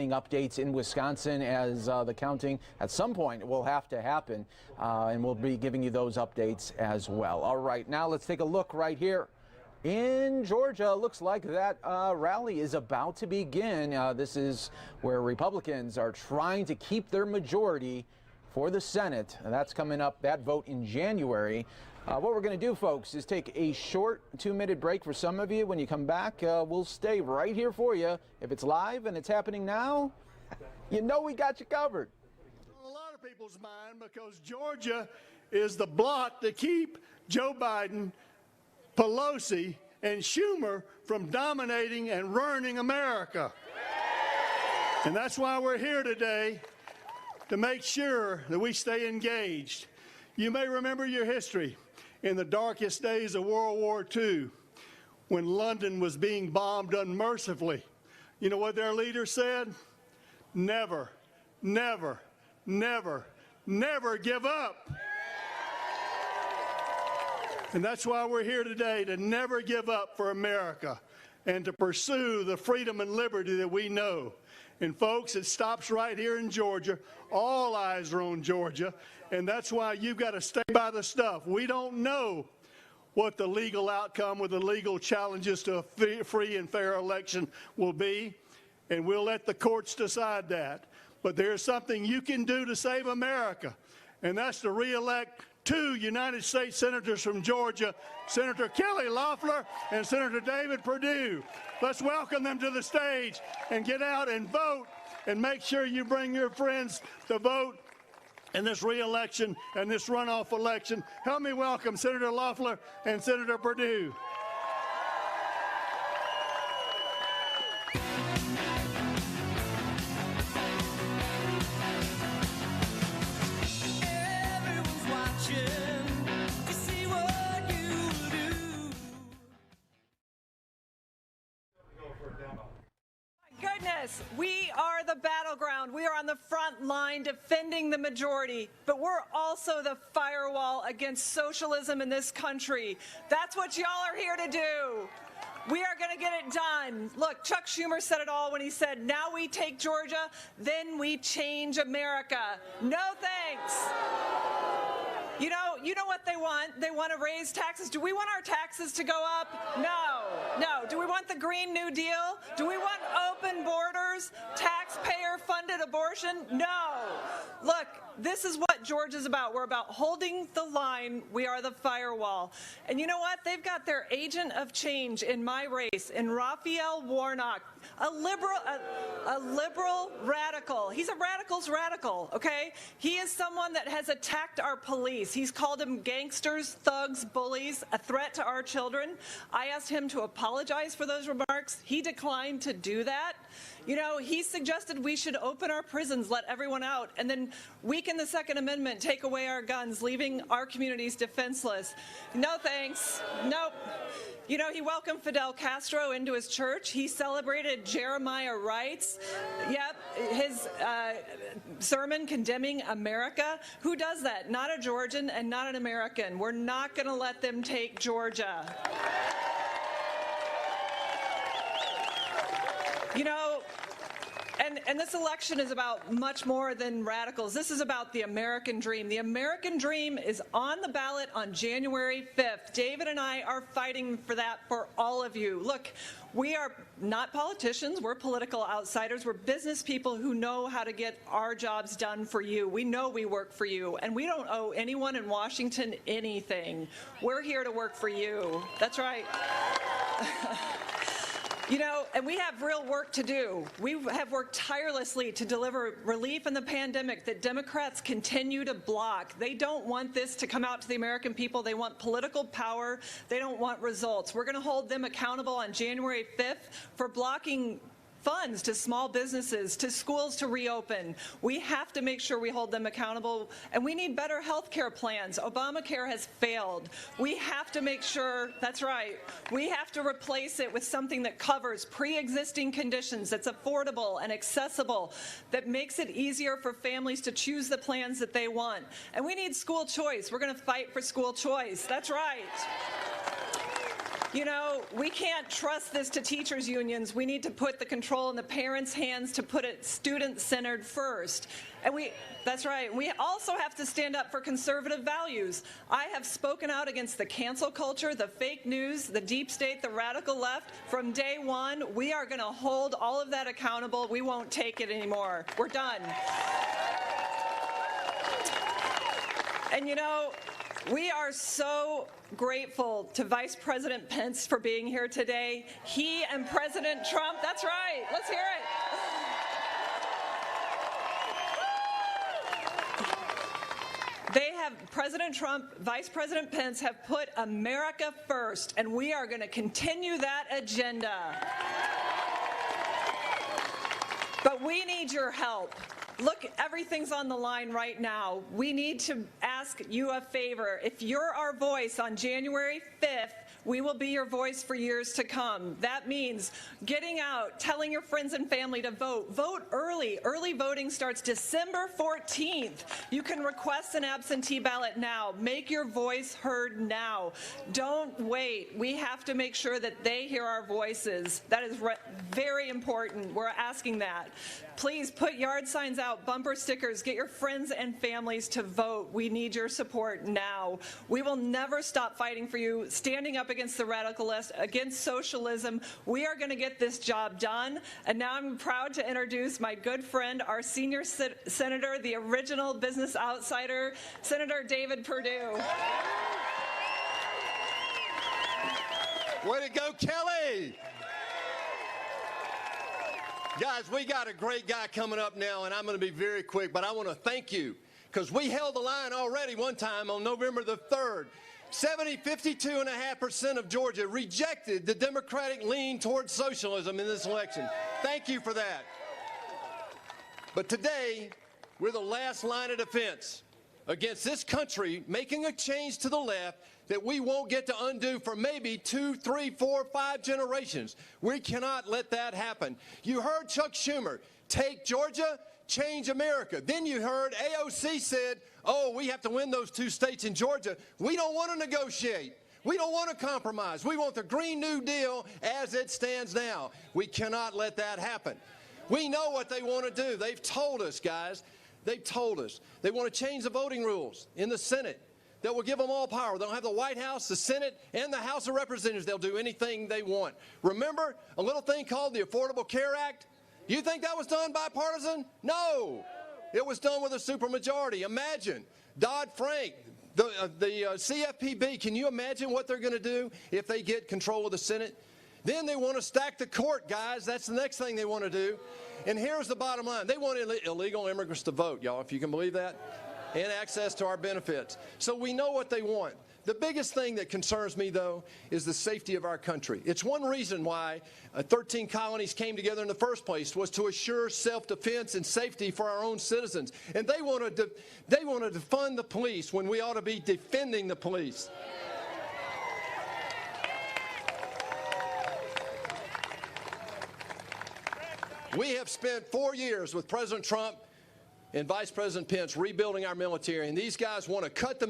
getting updates in Wisconsin as the counting at some point will have to happen, and we'll be giving you those updates as well. All right, now let's take a look right here. In Georgia, looks like that rally is about to begin. This is where Republicans are trying to keep their majority for the Senate. And that's coming up, that vote in January. What we're going to do, folks, is take a short 2-minute break for some of you. When you come back, we'll stay right here for you. If it's live and it's happening now, you know we got you covered. On a lot of people's mind, because Georgia is the block to keep Joe Biden, Pelosi, and Schumer from dominating and ruining America. And that's why we're here today, to make sure that we stay engaged. You may remember your history in the darkest days of World War II, when London was being bombed unmercifully. You know what their leader said? Never, never, never, never give up. And that's why we're here today, to never give up for America and to pursue the freedom and liberty that we know. And folks, it stops right here in Georgia. All eyes are on Georgia, and that's why you've got to stay by the stuff. We don't know what the legal outcome with the legal challenges to a free and fair election will be, and we'll let the courts decide that. But there's something you can do to save America, and that's to re-elect 2 United States Senators from Georgia, Senator Kelly Loeffler and Senator David Perdue. Let's welcome them to the stage and get out and vote, and make sure you bring your friends to vote in this re-election and this runoff election. Help me welcome Senator Loeffler and Senator Perdue. We are the battleground. We are on the front line defending the majority, but we're also the firewall against socialism in this country. That's what y'all are here to do. We are going to get it done. Look, Chuck Schumer said it all when he said, now we take Georgia, then we change America. No thanks. You know what they want? They want to raise taxes. Do we want our taxes to go up? No. Do we want the Green New Deal? Do we want open borders? Taxpayer-funded abortion? No. Look, this is what Georgia's about. We're about holding the line. We are the firewall. And you know what? They've got their agent of change in my race, in Raphael Warnock, a liberal radical. He's a radical's radical, okay? He is someone that has attacked our police. He's called them gangsters, thugs, bullies, a threat to our children. I asked him to apologize for those remarks. He declined to do that. You know, he suggested we should open our prisons, let everyone out, and then weaken the Second Amendment, take away our guns, leaving our communities defenseless. No thanks. Nope. You know, he welcomed Fidel Castro into his church. He celebrated Jeremiah rights. Yep, his sermon condemning America. Who does that? Not a Georgian and not an American. We're not going to let them take Georgia. You know, and this election is about much more than radicals. This is about the American dream. The American dream is on the ballot on January 5th. David and I are fighting for that for all of you. Look, we are not politicians. We're political outsiders. We're business people who know how to get our jobs done for you. We know we work for you, and we don't owe anyone in Washington anything. We're here to work for you. That's right. You know, and we have real work to do. We have worked tirelessly to deliver relief in the pandemic that Democrats continue to block. They don't want this to come out to the American people. They want political power. They don't want results. We're going to hold them accountable on January 5th for blocking funds to small businesses, to schools to reopen. We have to make sure we hold them accountable, and we need better health care plans. Obamacare has failed. We have to make sure, that's right, we have to replace it with something that covers pre-existing conditions, that's affordable and accessible, that makes it easier for families to choose the plans that they want. And we need school choice. We're going to fight for school choice. That's right. You know, we can't trust this to teachers' unions. We need to put the control in the parents' hands to put it student-centered first. And that's right. We also have to stand up for conservative values. I have spoken out against the cancel culture, the fake news, the deep state, the radical left. From day one, we are going to hold all of that accountable. We won't take it anymore. We're done. And you know, we are so grateful to Vice President Pence for being here today. He and President Trump, that's right, let's hear it. They have, President Trump, Vice President Pence have put America first, and we are going to continue that agenda. But we need your help. Look, everything's on the line right now. We need to ask you a favor. If you're our voice on January 5th, we will be your voice for years to come. That means getting out, telling your friends and family to vote. Vote early. Early voting starts December 14th. You can request an absentee ballot now. Make your voice heard now. Don't wait. We have to make sure that they hear our voices. That is very important. We're asking that. Please put yard signs out, bumper stickers, get your friends and families to vote. We need your support now. We will never stop fighting for you, standing up against the radical left, against socialism. We are going to get this job done. And now I'm proud to introduce my good friend, our senior senator, the original business outsider, Senator David Perdue. Way to go, Kelly! Guys, we got a great guy coming up now, and I'm going to be very quick, but I want to thank you, because we held the line already one time on November the 3rd. 52.5% of Georgia rejected the Democratic lean towards socialism in this election. Thank you for that. But today, we're the last line of defense against this country making a change to the left that we won't get to undo for maybe 2, 3, 4, 5 generations. We cannot let that happen. You heard Chuck Schumer, take Georgia, change America. Then you heard AOC said, oh, we have to win those 2 states in Georgia. We don't want to negotiate. We don't want to compromise. We want the Green New Deal as it stands now. We cannot let that happen. We know what they want to do. They've told us, guys. They've told us. They want to change the voting rules in the Senate. That will give them all power. They'll have the White House, the Senate, and the House of Representatives. They'll do anything they want. Remember a little thing called the Affordable Care Act? You think that was done bipartisan? No. It was done with a supermajority. Imagine Dodd-Frank, the CFPB. Can you imagine what they're going to do if they get control of the Senate? Then they want to stack the court, guys. That's the next thing they want to do. And here's the bottom line. They want illegal immigrants to vote, y'all, if you can believe that, and access to our benefits. So we know what they want. The biggest thing that concerns me, though, is the safety of our country. It's one reason why 13 colonies came together in the first place, was to assure self-defense and safety for our own citizens. And they want to defund the police when we ought to be defending the police. We have spent 4 years with President Trump and Vice President Pence rebuilding our military, and these guys want to cut the